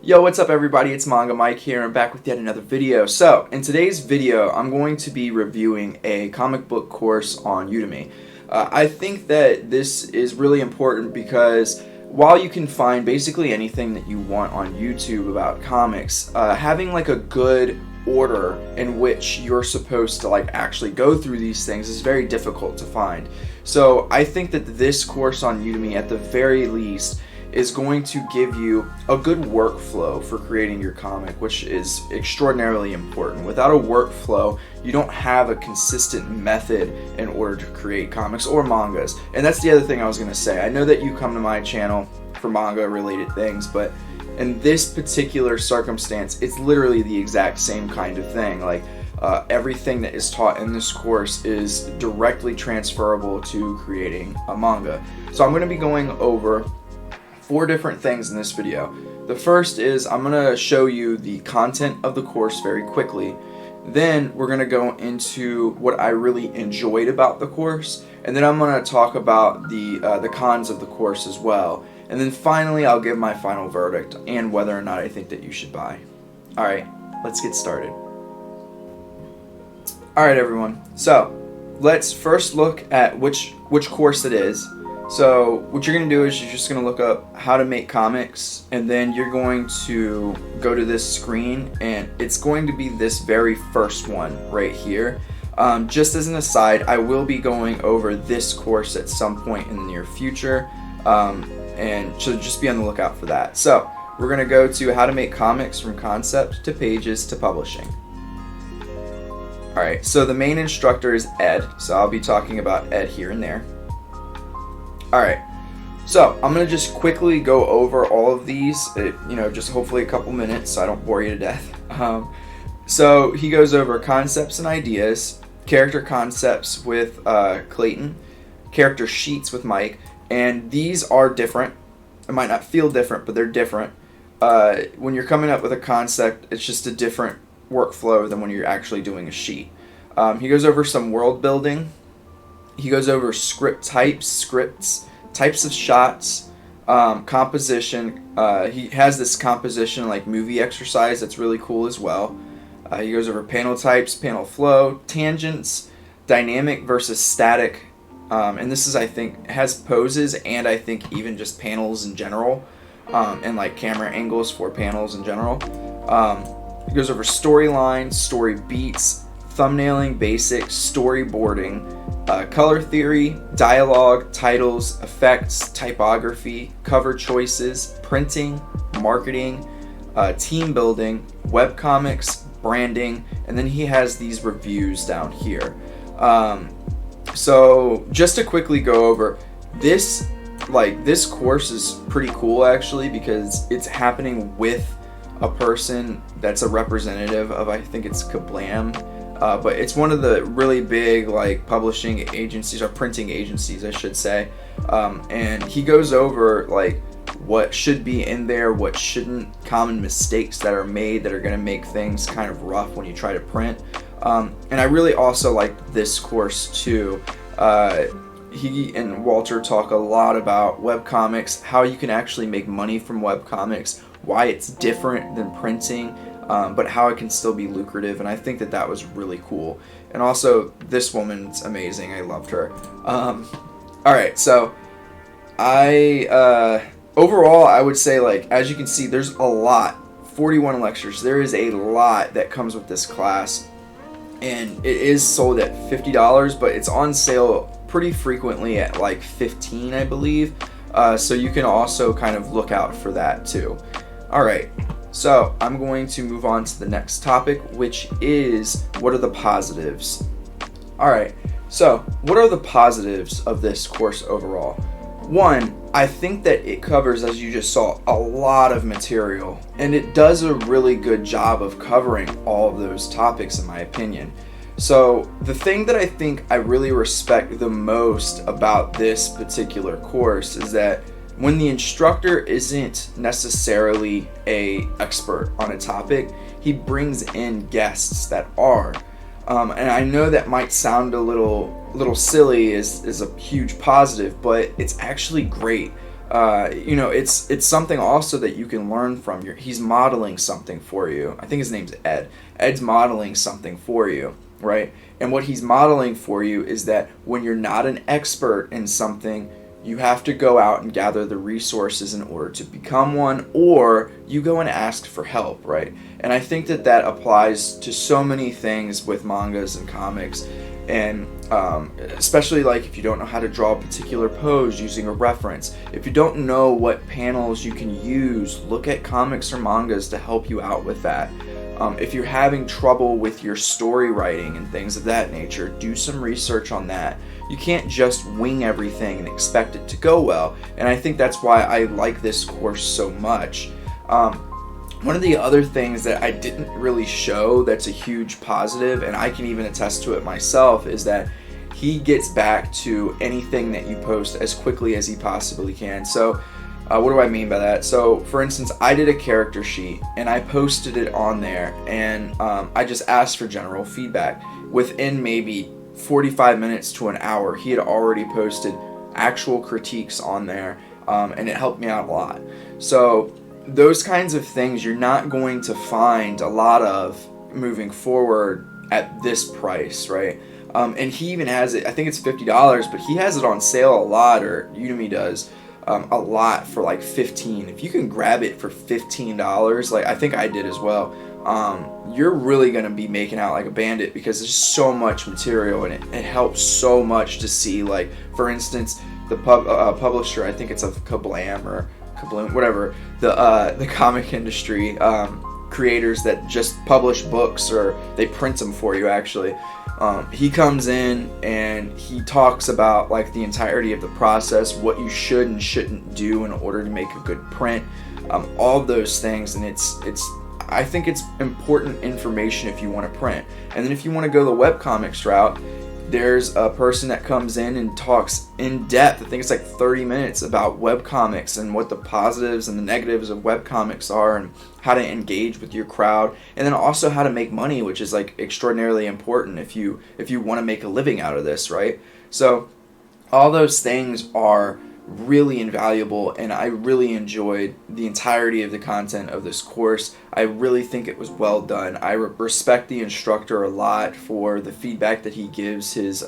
Yo, what's up everybody? It's Manga Mike here. I'm back with yet another video. So, in today's video, I'm going to be reviewing a comic book course on Udemy. I think that this is really important because while you can find basically anything that you want on YouTube about comics, having like a good order in which you're supposed to like actually go through these things is very difficult to find. So I think that this course on Udemy at the very least is going to give you a good workflow for creating your comic, which is extraordinarily important. Without a workflow, you don't have a consistent method in order to create comics or mangas. And that's the other thing I was going to say. I know that you come to my channel for manga related things, but in this particular circumstance, it's literally the exact same kind of thing. Like everything that is taught in this course is directly transferable to creating a manga. So I'm going to be going over 4 different things in this video. The first is I'm going to show you the content of the course very quickly. Then we're going to go into what I really enjoyed about the course, and then I'm going to talk about the cons of the course as well. And then finally I'll give my final verdict and whether or not I think that you should buy. Alright, let's get started. Alright everyone, so let's first look at which course it is. So what you're going to do is you're just going to look up how to make comics, and then you're going to go to this screen, and it's going to be this very first one right here. Just as an aside, I will be going over this course at some point in the near future, and so just be on the lookout for that. So we're going to go to how to make comics from concept to pages to publishing. Alright, so the main instructor is Ed, so I'll be talking about Ed here and there. Alright, so I'm going to just quickly go over all of these, just hopefully a couple minutes so I don't bore you to death. So he goes over concepts and ideas, character concepts with Clayton, character sheets with Mike, and these are different. It might not feel different, but they're different. When you're coming up with a concept, it's just a different workflow than when you're actually doing a sheet. He goes over some world building. He goes over script types, scripts, types of shots, composition. He has this composition like movie exercise that's really cool as well. He goes over panel types, panel flow, tangents, dynamic versus static. And this is, I think, has poses and I think even just panels in general, and like camera angles for panels in general. He goes over storylines, story beats, thumbnailing basics, storyboarding, color theory, dialogue, titles, effects, typography, cover choices, printing, marketing, team building, webcomics, branding, and then he has these reviews down here. So just to quickly go over this, this course is pretty cool actually because it's happening with a person that's a representative of, I think it's Kablam. But it's one of the really big publishing agencies, or printing agencies I should say, and he goes over what should be in there, what shouldn't, common mistakes that are made that are going to make things kind of rough when you try to print. And I really also like this course too. He and Walter talk a lot about webcomics, how you can actually make money from webcomics, why it's different than printing, but how it can still be lucrative, and I think that that was really cool. And also, this woman's amazing. I loved her. Alright, so overall, I would say, as you can see, there's a lot. 41 lectures. There is a lot that comes with this class, and it is sold at $50, but it's on sale pretty frequently at $15, I believe. So you can also kind of look out for that too. Alright. So I'm going to move on to the next topic, which is what are the positives? Alright, so what are the positives of this course overall? One, I think that it covers, as you just saw, a lot of material, and it does a really good job of covering all of those topics in my opinion. So the thing that I think I really respect the most about this particular course is that when the instructor isn't necessarily an expert on a topic, he brings in guests that are. And I know that might sound a little silly, is a huge positive, but it's actually great. It's something also that you can learn from. He's modeling something for you. I think his name's Ed. Ed's modeling something for you, right? And what he's modeling for you is that when you're not an expert in something, you have to go out and gather the resources in order to become one, or you go and ask for help, right? And I think that applies to so many things with mangas and comics, and especially like if you don't know how to draw a particular pose using a reference, if you don't know what panels you can use, look at comics or mangas to help you out with that. If you're having trouble with your story writing and things of that nature, do some research on that. You can't just wing everything and expect it to go well, and I think that's why I like this course so much. One of the other things that I didn't really show that's a huge positive, and I can even attest to it myself, is that he gets back to anything that you post as quickly as he possibly can. So what do I mean by that? So for instance, I did a character sheet and I posted it on there, and I just asked for general feedback. Within maybe 45 minutes to an hour, he had already posted actual critiques on there, and it helped me out a lot. So those kinds of things you're not going to find a lot of moving forward at this price, right? And he even has it, I think it's $50, but he has it on sale a lot, or Udemy does a lot, for like $15. If you can grab it for $15, like I think I did as well, you're really going to be making out like a bandit, because there's so much material, and it helps so much to see, like, for instance, the publisher, I think it's of Kablam or Kabloom, whatever, the comic industry creators that just publish books, or they print them for you actually. He comes in and he talks about like the entirety of the process, what you should and shouldn't do in order to make a good print, all of those things, and I think it's important information if you want to print. And then if you want to go the webcomics route, there's a person that comes in and talks in depth, I think it's like 30 minutes, about webcomics and what the positives and the negatives of webcomics are, and how to engage with your crowd, and then also how to make money, which is like extraordinarily important if you want to make a living out of this, right? So all those things are really invaluable, and I really enjoyed the entirety of the content of this course. I really think it was well done. I respect the instructor a lot for the feedback that he gives his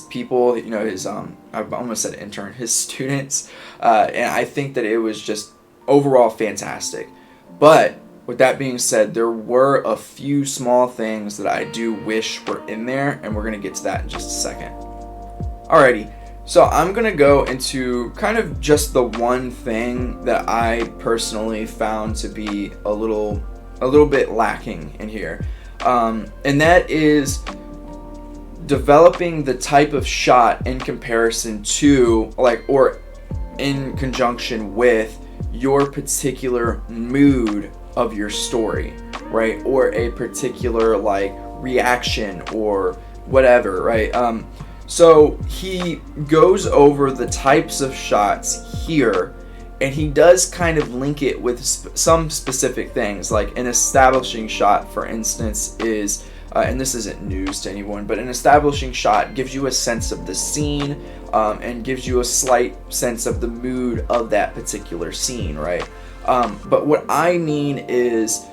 people, his I've almost said intern, his students, and I think that it was just overall fantastic. But with that being said, there were a few small things that I do wish were in there, and we're going to get to that in just a second. Alrighty. So I'm going to go into kind of just the one thing that I personally found to be a little bit lacking in here. And that is developing the type of shot in comparison to, or in conjunction with, your particular mood of your story, right? Or a particular reaction or whatever, right? So he goes over the types of shots here, and he does kind of link it with some specific things. Like an establishing shot, for instance, is, and this isn't news to anyone, but an establishing shot gives you a sense of the scene, and gives you a slight sense of the mood of that particular scene, right? But what I mean is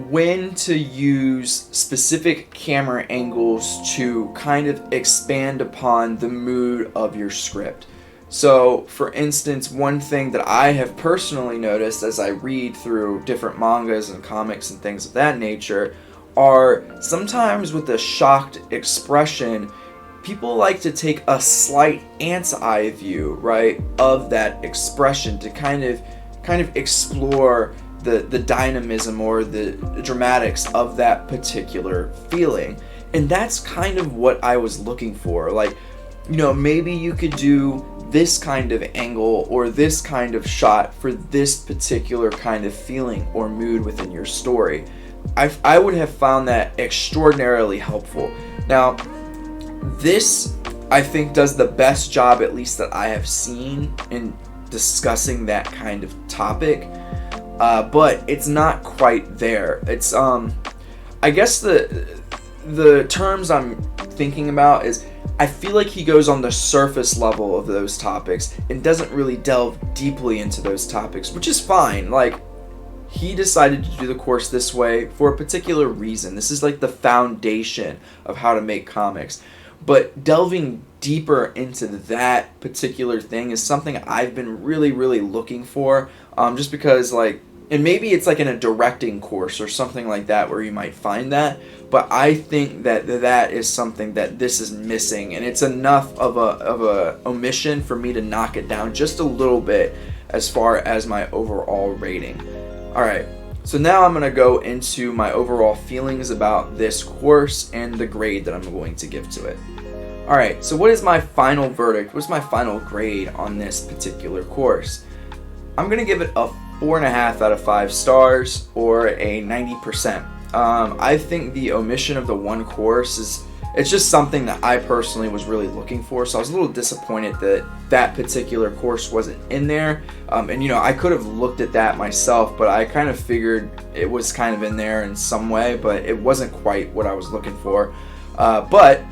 when to use specific camera angles to kind of expand upon the mood of your script. So, for instance, one thing that I have personally noticed as I read through different mangas and comics and things of that nature are sometimes with a shocked expression, people like to take a slight ant's eye view, right, of that expression to kind of explore the dynamism or the dramatics of that particular feeling. And that's kind of what I was looking for. Maybe you could do this kind of angle or this kind of shot for this particular kind of feeling or mood within your story. I would have found that extraordinarily helpful. Now, this, I think, does the best job, at least that I have seen, in discussing that kind of topic. But it's not quite there. It's I guess the terms I'm thinking about is I feel like he goes on the surface level of those topics and doesn't really delve deeply into those topics, which is fine. Like, he decided to do the course this way for a particular reason. This is like the foundation of how to make comics. But delving deeper into that particular thing is something I've been really, really looking for. Just because, like, and maybe it's like in a directing course or something like that where you might find that. But I think that that is something that this is missing, and it's enough of a omission for me to knock it down just a little bit as far as my overall rating. All right, so now I'm going to go into my overall feelings about this course and the grade that I'm going to give to it. All right, so what is my final verdict? What's my final grade on this particular course? I'm going to give it a 4.5 out of 5 stars, or a 90%. I think the omission of the one course it's just something that I personally was really looking for, so I was a little disappointed that that particular course wasn't in there. And I could have looked at that myself, but I kind of figured it was kind of in there in some way, but it wasn't quite what I was looking for. But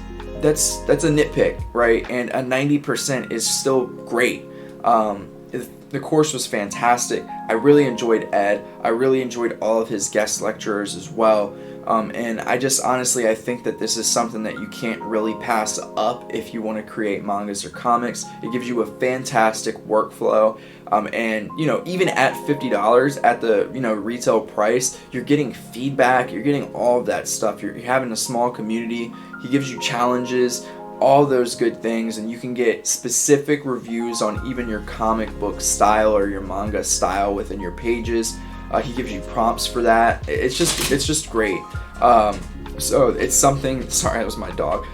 that's a nitpick, right? And a 90% is still great. The course was fantastic. I really enjoyed Ed. I really enjoyed all of his guest lecturers as well. And I just honestly, I think that this is something that you can't really pass up if you want to create mangas or comics. It gives you a fantastic workflow. And even at $50 at the retail price, you're getting feedback, you're getting all of that stuff. You're having a small community. He gives you challenges, all those good things, and you can get specific reviews on even your comic book style or your manga style within your pages. He gives you prompts for that. It's just great. So it's something. Sorry, that was my dog.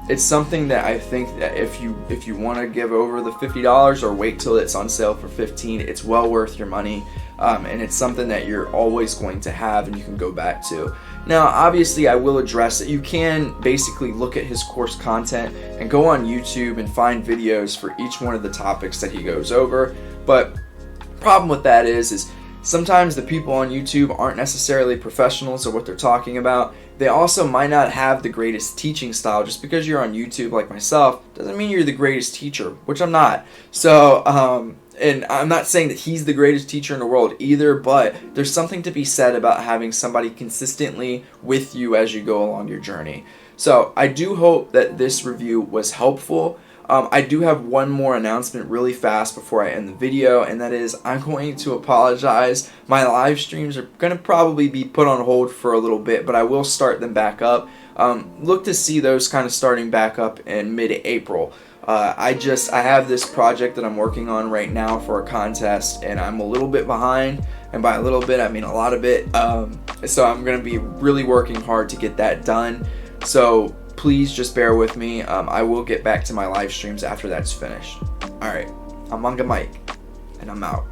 It's something that I think that if you want to give over the $50 or wait till it's on sale for $15, it's well worth your money. And it's something that you're always going to have and you can go back to. Now, obviously, I will address that you can basically look at his course content and go on YouTube and find videos for each one of the topics that he goes over. But the problem with that is sometimes the people on YouTube aren't necessarily professionals at what they're talking about. They also might not have the greatest teaching style. Just because you're on YouTube like myself doesn't mean you're the greatest teacher, which I'm not. So, and I'm not saying that he's the greatest teacher in the world either, but there's something to be said about having somebody consistently with you as you go along your journey. So I do hope that this review was helpful. I do have one more announcement really fast before I end the video, and that is I'm going to apologize. My live streams are going to probably be put on hold for a little bit, but I will start them back up. Look to see those kind of starting back up in mid-April. I have this project that I'm working on right now for a contest, and I'm a little bit behind, and by a little bit I mean a lot of it. So I'm going to be really working hard to get that done. So please just bear with me. I will get back to my live streams after that's finished. Alright, I'm Manga Mike, and I'm out.